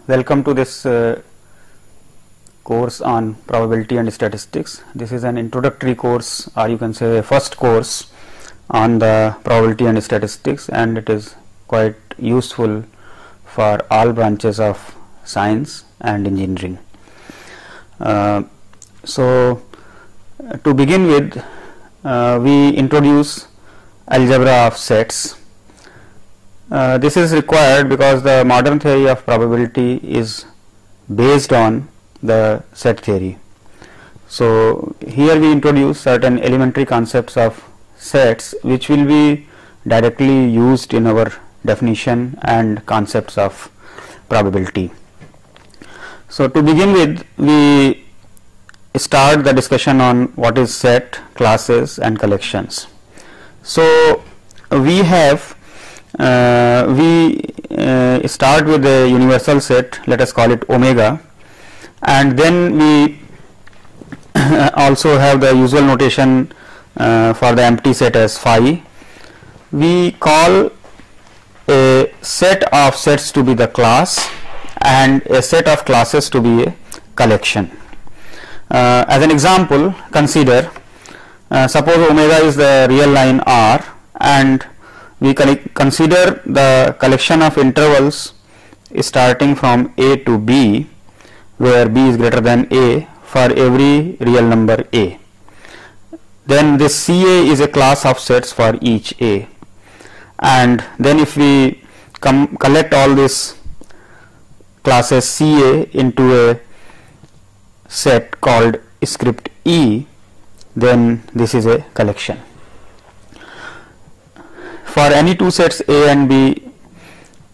Welcome to this course on probability and statistics. This is an introductory course, or you can say a first course on the probability and statistics, and it is quite useful for all branches of science and engineering. So to begin with, we introduce algebra of sets. This is required because the modern theory of probability is based on the set theory. So here we introduce certain elementary concepts of sets which will be directly used in our definition and concepts of probability. So to begin with, we start the discussion on what is set, classes and collections. So we have start with a universal set, let us call it omega, and then we also have the usual notation for the empty set as phi. We call a set of sets to be the class and a set of classes to be a collection. As an example, consider suppose omega is the real line R, and we consider the collection of intervals starting from A to B, where B is greater than A, for every real number A. Then this CA is a class of sets for each A, and then if we collect all these classes CA into a set called script E, then this is a collection. For any two sets A and B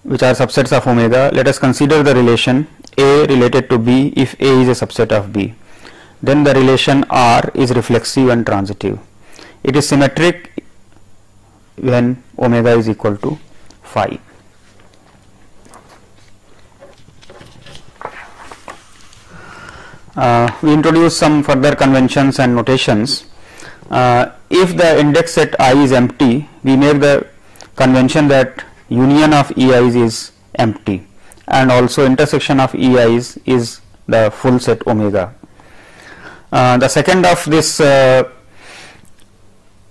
which are subsets of omega, let us consider the relation A related to B if A is a subset of B. Then the relation R is reflexive and transitive. It is symmetric when omega is equal to phi. We introduce some further conventions and notations. If the index set I is empty, we make the convention that union of EI's is empty, and also intersection of EI's is the full set omega. The second of this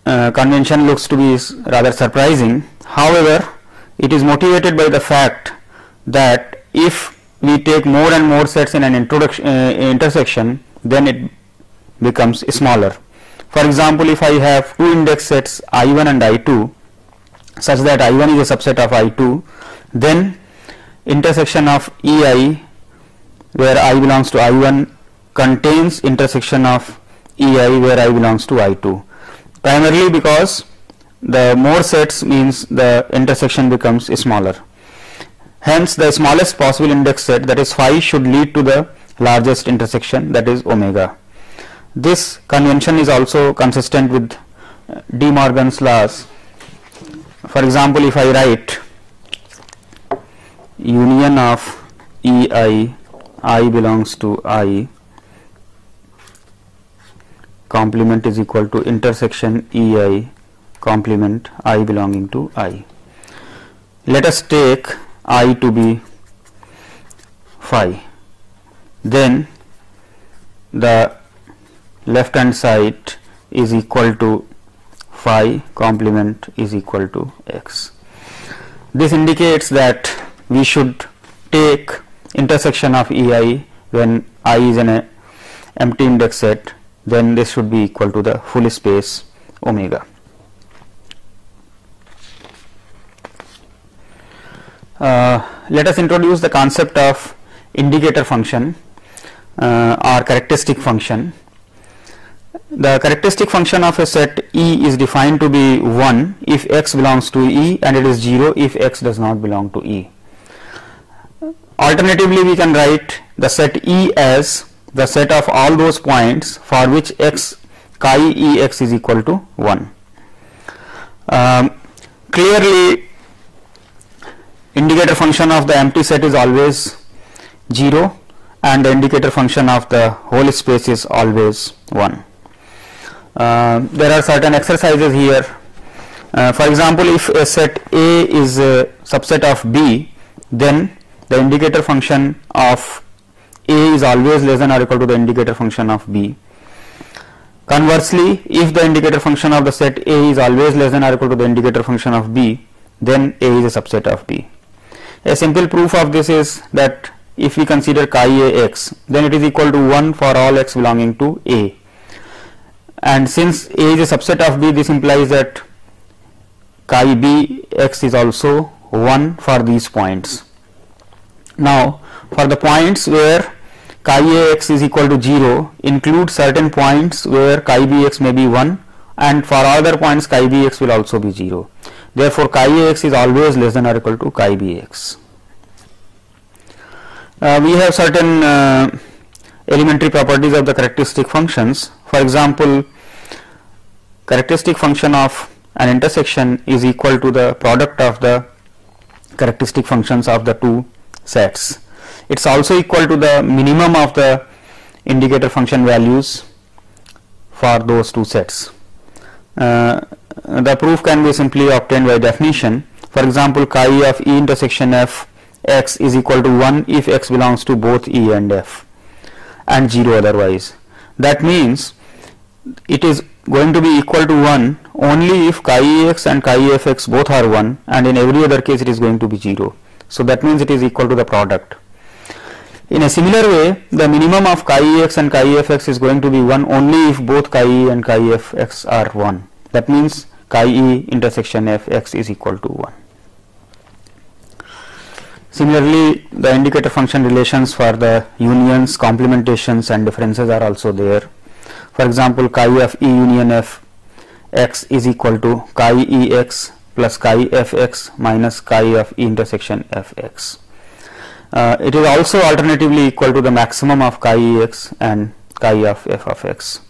convention looks to be rather surprising. However, it is motivated by the fact that if we take more and more sets in an intersection, then it becomes smaller. For example, if I have two index sets I1 and I2 such that I1 is a subset of I2, then intersection of EI where I belongs to I1 contains intersection of EI where I belongs to I2, primarily because the more sets means the intersection becomes smaller. Hence, the smallest possible index set, that is phi, should lead to the largest intersection, that is omega. This convention is also consistent with De Morgan's laws. For example, if I write union of EI, I belongs to I, complement is equal to intersection EI, complement I belonging to I. Let us take I to be phi. Then the left hand side is equal to phi, complement is equal to x. This indicates that we should take intersection of EI when I is an empty index set, then this should be equal to the full space omega. Let us introduce the concept of indicator function or characteristic function. The characteristic function of a set E is defined to be 1 if x belongs to E, and it is 0 if x does not belong to E. Alternatively, we can write the set E as the set of all those points for which x chi Ex is equal to 1. Clearly, indicator function of the empty set is always 0, and the indicator function of the whole space is always 1. There are certain exercises here. For example, if a set A is a subset of B, then the indicator function of A is always less than or equal to the indicator function of B. Conversely, if the indicator function of the set A is always less than or equal to the indicator function of B, then A is a subset of B. A simple proof of this is that if we consider chi A x, then it is equal to 1 for all x belonging to A. And since A is a subset of B, this implies that chi B x is also 1 for these points. Now, for the points where chi A x is equal to 0, include certain points where chi B x may be 1, and for other points chi B x will also be 0. Therefore, chi A x is always less than or equal to chi B x. We have certain elementary properties of the characteristic functions. For example, characteristic function of an intersection is equal to the product of the characteristic functions of the two sets. It is also equal to the minimum of the indicator function values for those two sets. The proof can be simply obtained by definition. For example, chi of E intersection F x is equal to 1 if x belongs to both E and F and 0 otherwise. That means it is going to be equal to 1 only if chi E x and chi F x both are 1, and in every other case it is going to be 0. So that means it is equal to the product. In a similar way, the minimum of chi E x and chi F x is going to be 1 only if both chi E and chi F x are 1. That means chi E intersection F x is equal to 1. Similarly, the indicator function relations for the unions, complementations and differences are also there. For example, chi of E union F x is equal to chi E x plus chi F x minus chi of E intersection F x. It is also alternatively equal to the maximum of chi E x and chi of F of x.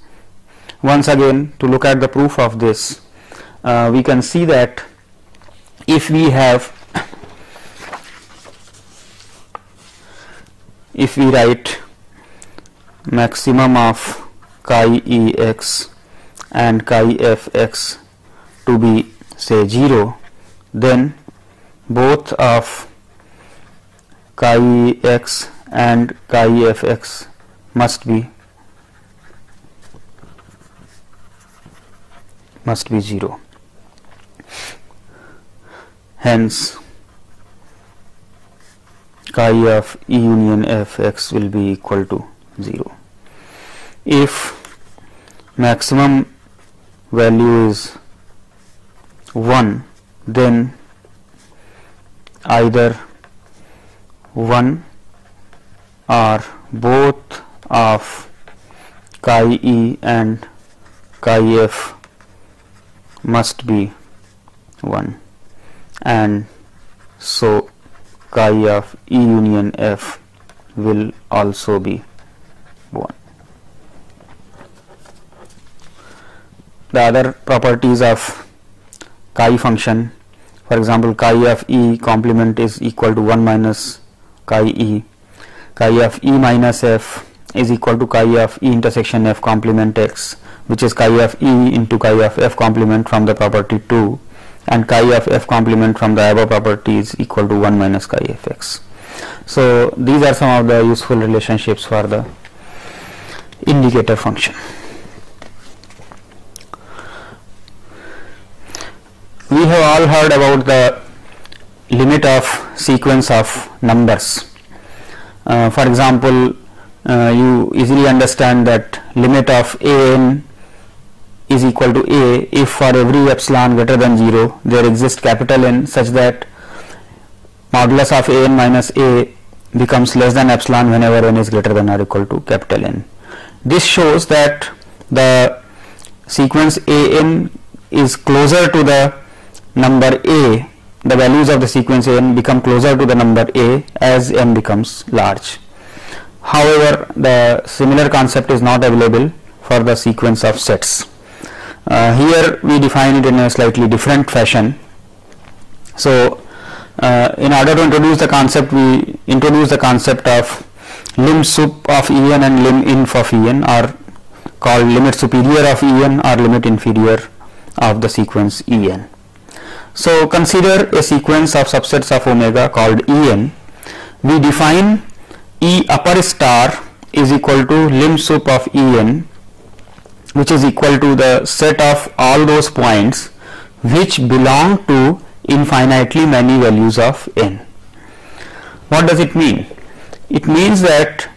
Once again, to look at the proof of this, we can see that if we write maximum of chi E x and chi F x to be say 0, then both of chi E x and chi F x must be 0. Hence, chi of E union F x will be equal to 0. If maximum value is 1, then either 1 or both of chi E and chi F must be 1, and so chi of E union F will also be 1. The other properties of chi function, for example, chi of E complement is equal to 1 minus chi E, chi of E minus F is equal to chi of E intersection F complement x, which is chi of E into chi of F complement from the property 2, and chi of F complement from the above property is equal to 1 minus chi of x. So these are some of the useful relationships for the indicator function. We have all heard about the limit of sequence of numbers. For example, you easily understand that limit of an is equal to a if for every epsilon greater than 0 there exists capital N such that modulus of an minus a becomes less than epsilon whenever n is greater than or equal to capital N. This shows that the sequence an is closer to the number a, the values of the sequence n become closer to the number a as n becomes large. However, the similar concept is not available for the sequence of sets. Here we define it in a slightly different fashion. So, in order to introduce the concept, we introduce the concept of lim sup of En and lim inf of En, or called limit superior of En or limit inferior of the sequence En. So, consider a sequence of subsets of omega called En, we define E upper star is equal to lim sup of En, which is equal to the set of all those points which belong to infinitely many values of n. What does it mean? It means that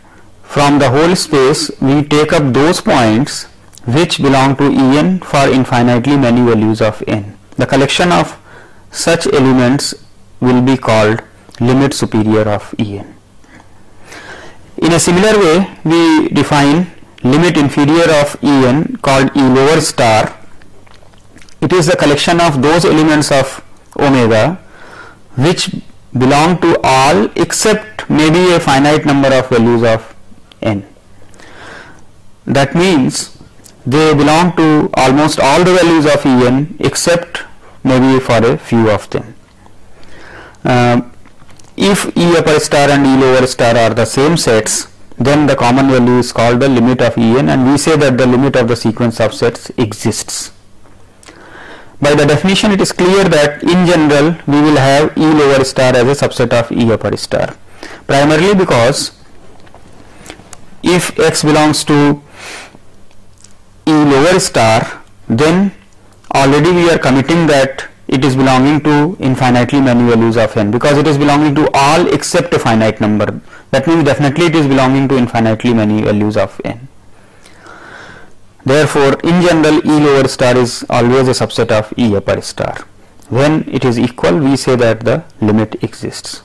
from the whole space we take up those points which belong to En for infinitely many values of n. The collection of such elements will be called limit superior of En. In a similar way, we define limit inferior of En called E lower star. It is the collection of those elements of omega which belong to all except maybe a finite number of values of n. That means they belong to almost all the values of En except maybe for a few of them. If E upper star and E lower star are the same sets, then the common value is called the limit of En, and we say that the limit of the sequence of sets exists. By the definition, it is clear that in general we will have E lower star as a subset of E upper star, primarily because if X belongs to E lower star, then already we are committing that it is belonging to infinitely many values of n, because it is belonging to all except a finite number. That means definitely it is belonging to infinitely many values of n. Therefore, in general, E lower star is always a subset of E upper star. When it is equal, we say that the limit exists.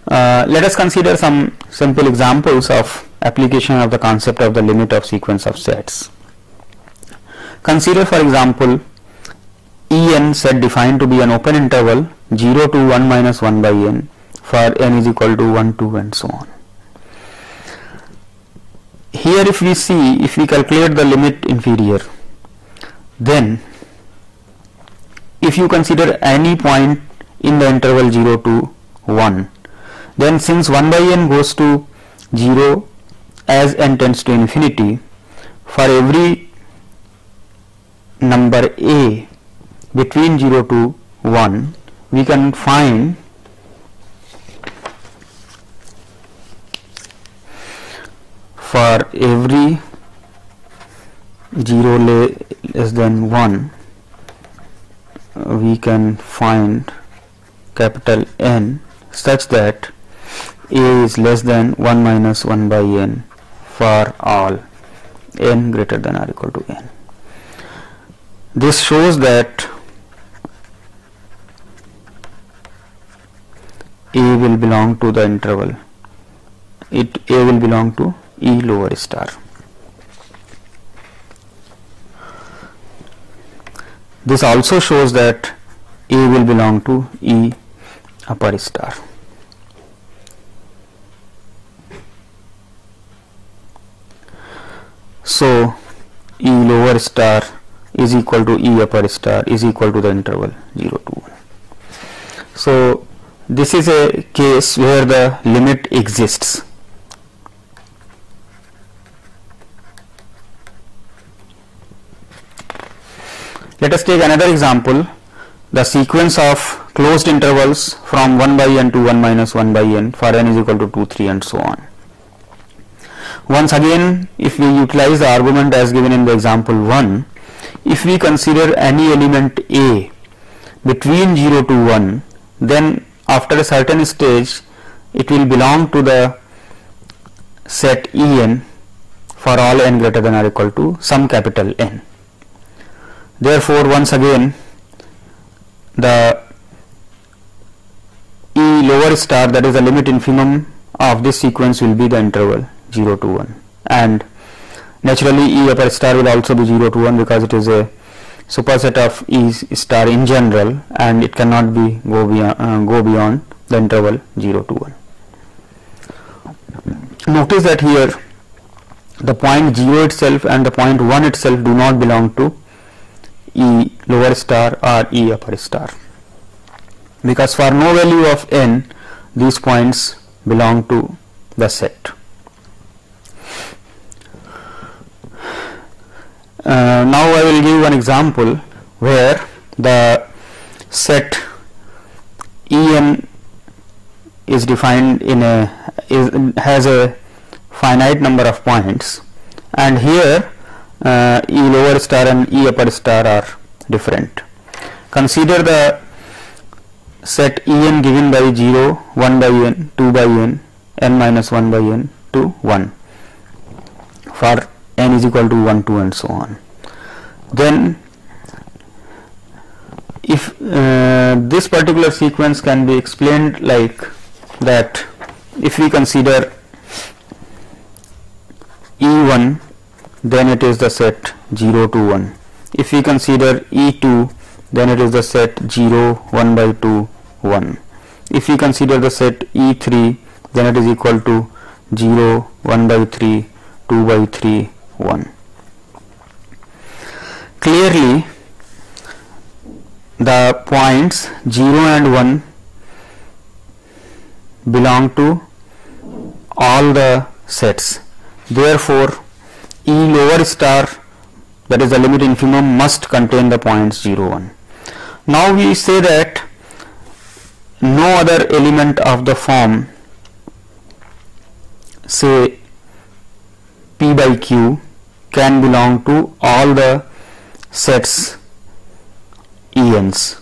Let us consider some simple examples of application of the concept of the limit of sequence of sets. Consider, for example, En set defined to be an open interval 0 to 1 minus 1 by n for n is equal to 1, 2 and so on. Here if we calculate the limit inferior, then if you consider any point in the interval 0 to 1, then since 1 by n goes to 0 as n tends to infinity, for every number a between 0 to 1, we can find for every 0 less than 1, we can find capital N such that a is less than 1 minus 1 by n for all n greater than or equal to n. This shows that A will belong to the interval, A will belong to E lower star. This also shows that A will belong to E upper star. So E lower star is equal to E upper star is equal to the interval 0 to 1. So this is a case where the limit exists. Let us take another example, the sequence of closed intervals from 1 by n to 1 minus 1 by n for n is equal to 2, 3 and so on. Once again, if we utilize the argument as given in the example 1, if we consider any element a between 0 to 1, then after a certain stage it will belong to the set En for all n greater than or equal to some capital N. Therefore, once again the E lower star, that is the limit infimum of this sequence, will be the interval 0 to 1, and naturally E upper star will also be 0 to 1 because it is a superset of E star in general and it cannot be go beyond the interval 0 to 1. Notice that here the point 0 itself and the point 1 itself do not belong to E lower star or E upper star, because for no value of n these points belong to the set. Now I will give one example where the set En is defined in has a finite number of points, and here E lower star and E upper star are different. Consider the set En given by 0, 1 by n, 2 by n, n minus 1 by n to 1 for n is equal to 1, 2 and so on. Then if this particular sequence can be explained like that, if we consider E1, then it is the set 0 to 1. If we consider E2, then it is the set 0, 1 by 2, 1. If we consider the set E3, then it is equal to 0, 1 by 3, 2 by 3, 1. Clearly, the points 0 and 1 belong to all the sets. Therefore, E lower star, that is the limit infimum, must contain the points 0, 1. Now we say that no other element of the form, say P by Q, can belong to all the sets ENs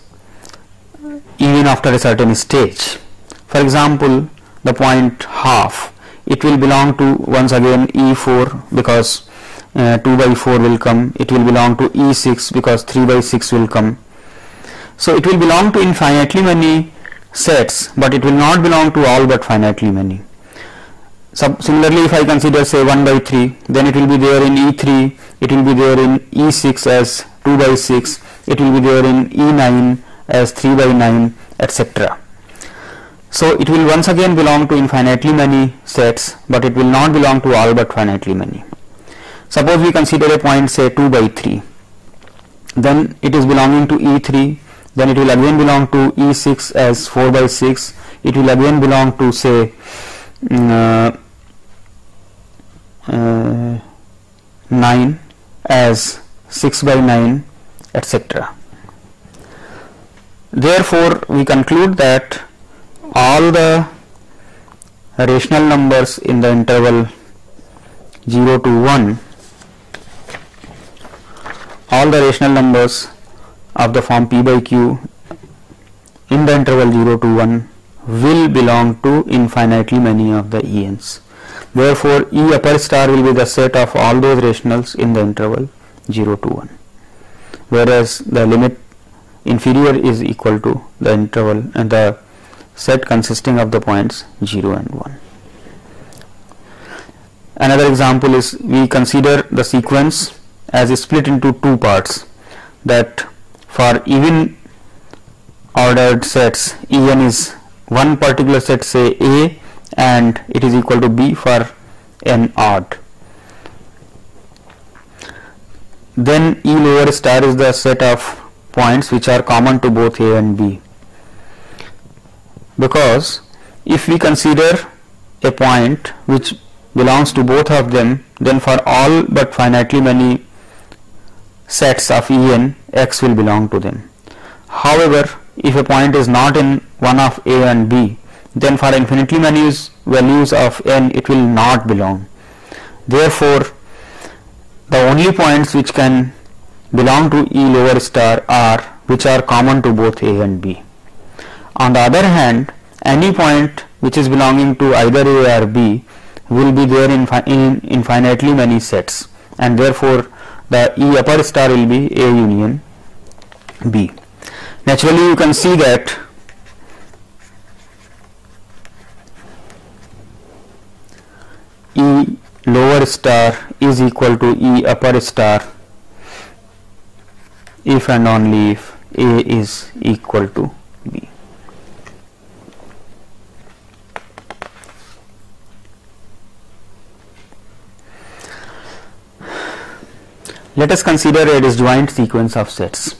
even after a certain stage. For example, the point half, it will belong to once again E4 because 2 by 4 will come. It will belong to E6 because 3 by 6 will come. So it will belong to infinitely many sets, but it will not belong to all but finitely many. Similarly, if I consider say 1 by 3, then it will be there in E3, it will be there in E6 as 2 by 6, it will be there in E9 as 3 by 9, etc. So it will once again belong to infinitely many sets, but it will not belong to all but finitely many. Suppose we consider a point say 2 by 3, then it is belonging to E3, then it will again belong to E6 as 4 by 6, it will again belong to say 9 as 6 by 9, etc. Therefore, we conclude that all the rational numbers in the interval 0 to 1, all the rational numbers of the form P by Q in the interval 0 to 1 will belong to infinitely many of the ENs. Therefore, E upper star will be the set of all those rationals in the interval 0 to 1, whereas the limit inferior is equal to the interval and the set consisting of the points 0 and 1. Another example is we consider the sequence as split into two parts, that for even ordered sets En is one particular set say A and it is equal to B for n odd. Then E lower star is the set of points which are common to both A and B, because if we consider a point which belongs to both of them, then for all but finitely many sets of En, X will belong to them. However, if a point is not in one of A and B, then for infinitely many values of n it will not belong. Therefore, the only points which can belong to E lower star are which are common to both A and B. On the other hand, any point which is belonging to either A or B will be there in infinitely many sets, and therefore the E upper star will be A union B. Naturally, you can see that E lower star is equal to E upper star if and only if A is equal to B. Let us consider a disjoint sequence of sets.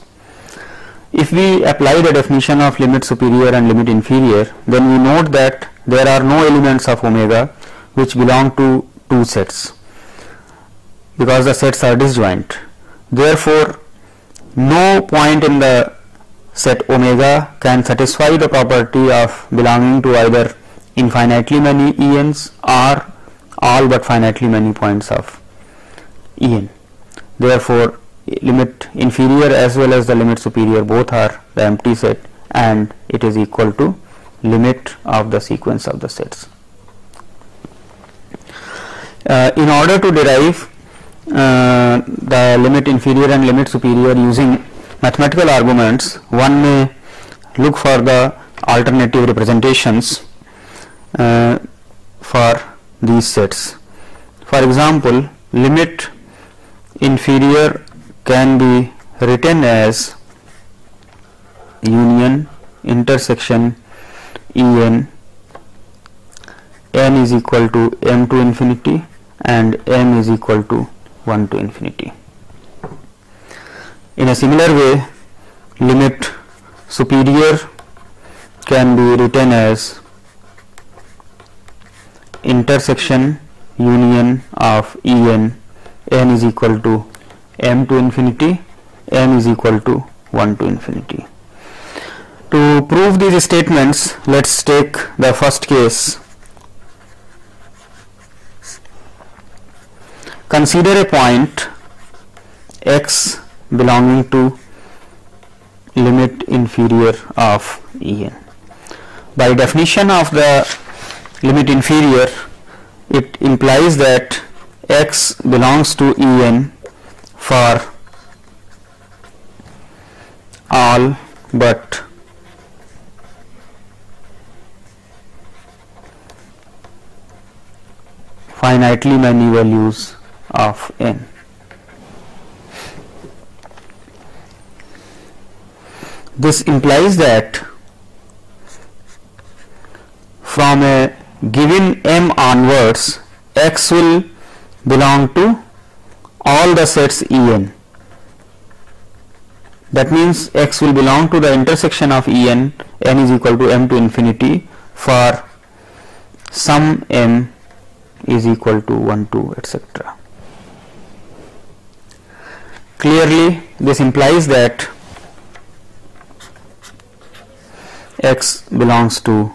If we apply the definition of limit superior and limit inferior, then we note that there are no elements of omega which belong to two sets, because the sets are disjoint. Therefore, no point in the set omega can satisfy the property of belonging to either infinitely many ENs or all but finitely many points of En. Therefore, limit inferior as well as the limit superior both are the empty set, and it is equal to limit of the sequence of the sets. In order to derive the limit inferior and limit superior using mathematical arguments, one may look for the alternative representations for these sets. For example, limit inferior can be written as union intersection En, n is equal to m to infinity and m is equal to 1 to infinity. In a similar way, limit superior can be written as intersection union of En, n is equal to m to infinity, m is equal to 1 to infinity. To prove these statements, let us take the first case. Consider a point x belonging to limit inferior of En. By definition of the limit inferior, it implies that x belongs to En for all but finitely many values of n. This implies that from a given m onwards, x will belong to all the sets En. That means x will belong to the intersection of En, n is equal to m to infinity, for some m is equal to 1, 2, etc. Clearly, this implies that x belongs to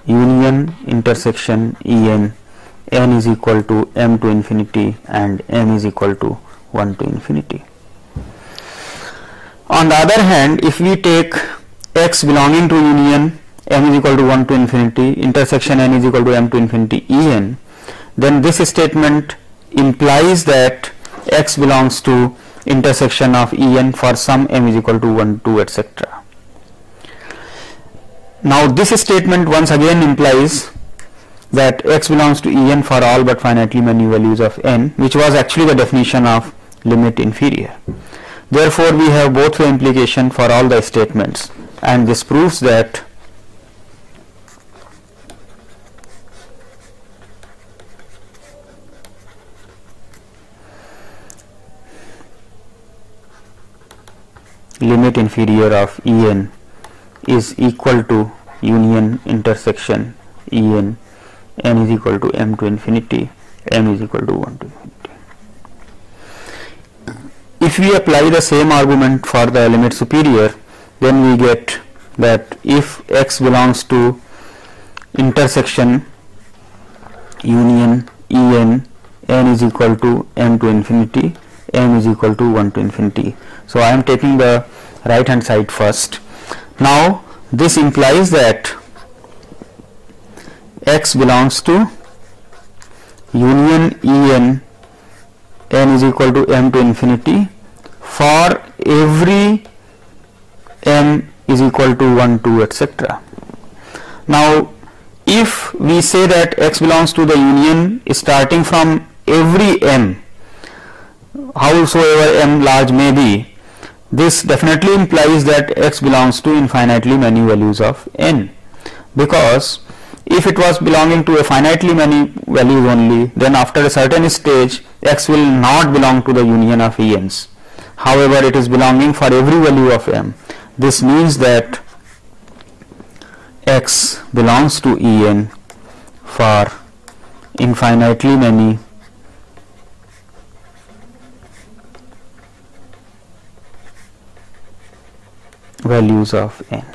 union intersection En, n is equal to m to infinity and m is equal to 1 to infinity. On the other hand, if we take x belonging to union m is equal to 1 to infinity intersection n is equal to m to infinity En, then this statement implies that x belongs to intersection of En for some m is equal to 1, 2, etc. Now this statement once again implies that x belongs to En for all but finitely many values of n, which was actually the definition of limit inferior. Therefore, we have both way implication for all the statements, and this proves that limit inferior of En is equal to union intersection En, n is equal to m to infinity, m is equal to 1 to infinity. If we apply the same argument for the limit superior, then we get that if x belongs to intersection union En, n is equal to m to infinity, m is equal to 1 to infinity. So I am taking the right hand side first. Now this implies that x belongs to union En, n is equal to m to infinity for every m is equal to 1, 2, etc. Now if we say that x belongs to the union starting from every m, howsoever m large may be, this definitely implies that x belongs to infinitely many values of n, because if it was belonging to a finitely many values only, then after a certain stage x will not belong to the union of En's. However, it is belonging for every value of m. This means that x belongs to En for infinitely many values of n.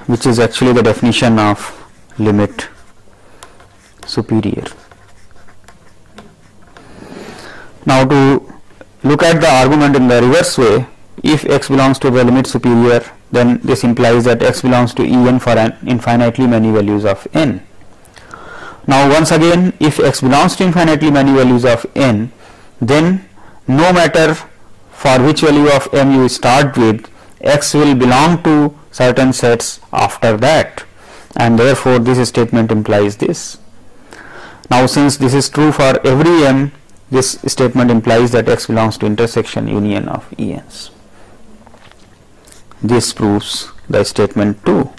which is actually the definition of limit superior. Now to look at the argument in the reverse way, if x belongs to the limit superior, then this implies that x belongs to En for an infinitely many values of n. Now once again, if x belongs to infinitely many values of n, then no matter for which value of m you start with, x will belong to certain sets after that, and therefore this statement implies this. Now since this is true for every m, this statement implies that x belongs to intersection union of Ens. This proves the statement 2.